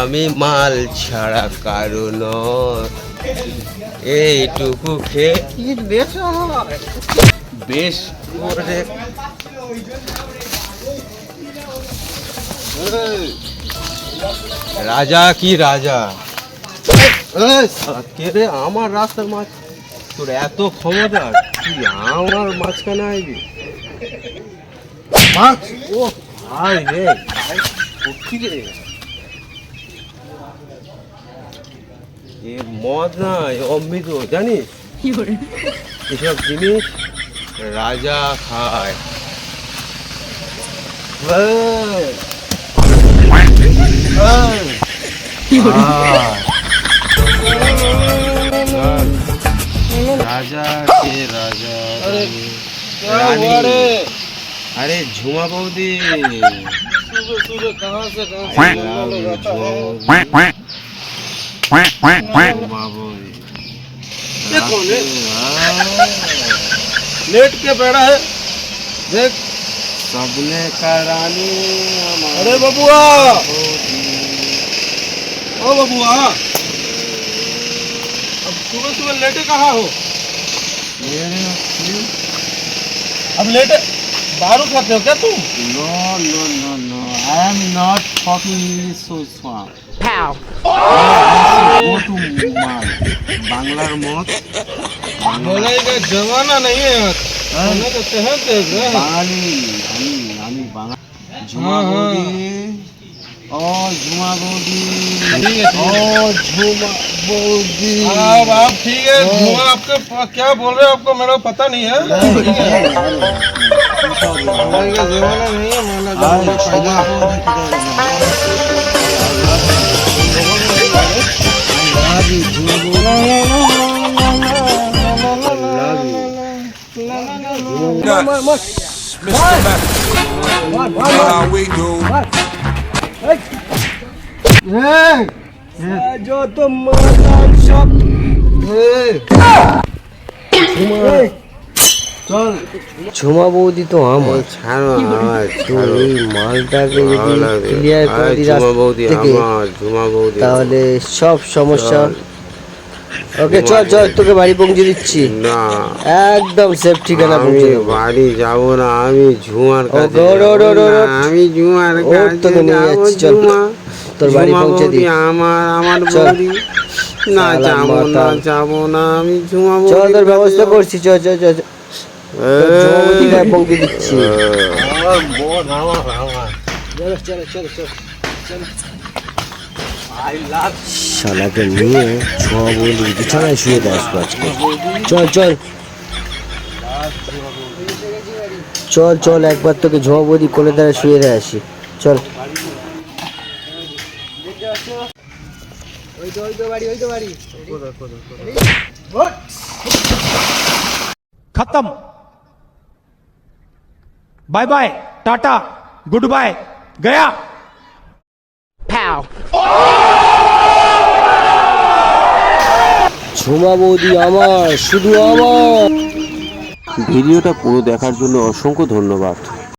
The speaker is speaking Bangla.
আমি মাল ছাড়া কারণ এইটুকু খেয়ে কি নেশা হয় বেশ করে। রাজা কি রাজা, কে রে আমার রাস্তার মাছ, তোর এত ক্ষমতা তুই আমার মাঝখানে আইবি? মাছ ও ভাই রে, কি রে এ মদ না অমৃত জানিস, এসব জিনিস রাজা খায়। রাজা কে রাজা, अरे झुमा बौदी कहाँ से लेट के बैठा है देख सबने का रानी। अरे बबुआ, ओ बबुआ, अब सुबह सुबह लेटे कहाँ हो? अब लेटे दारू खाते हो क्या तुम? No no no no, I am not talking English so strong. How? Go to mal. Banglar मौत बांग्लाई का जमाना नहीं है यार, हमने तो शहर से गए बांगाली हामी बांगा झुमा बौदी और झुमा बौदी और झुमा बौदी। अब आप ठीक है, झुमा आपके क्या बोल रहे हो आपको मेरा पता नहीं है। बांग्लाई का जमाना नहीं है, माना पैदा जो तुम सब চল ঝুমা বৌদি তো আমার ছাড়ো, আমার এই মালটাকে যদি ক্লিয়ার করে দিই ঝুমা বৌদি আমার, ঝুমা বৌদি তাহলে সব সমস্যা। ওকে চল চল, তোকে বাড়ি পৌঁছে দিচ্ছি। না একদম সেফ ঠিকানা পৌঁছে দেবো। বাড়ি যাব না, আমি ঝুমার কাছে, আমি ঝুমার কাছে তোকে নিয়ে যাচ্ছি। চল তোর বাড়ি পৌঁছে দিই। আমার বৌদি না যাবো না, যাবো না, আমি ঝুমা বৌদি চল তোর ব্যবস্থা করছি। চল চল চল পৌঁছে দিচ্ছি। শালাকে নিয়ে ঝুমা বৌদির বিছানায় শুয়ে আসবো আজকে। চল চল চল চল, একবার তোকে ঝুমা বৌদি কোলে দ্বারা শুয়ে দিয়ে আসি। চল खत्म, बाय बाय, टाटा, गुड बाय, गया। ঝুমা বৌদি আমার, শুধু আমার। ভিডিওটা পুরো দেখার জন্য অসংখ্য ধন্যবাদ।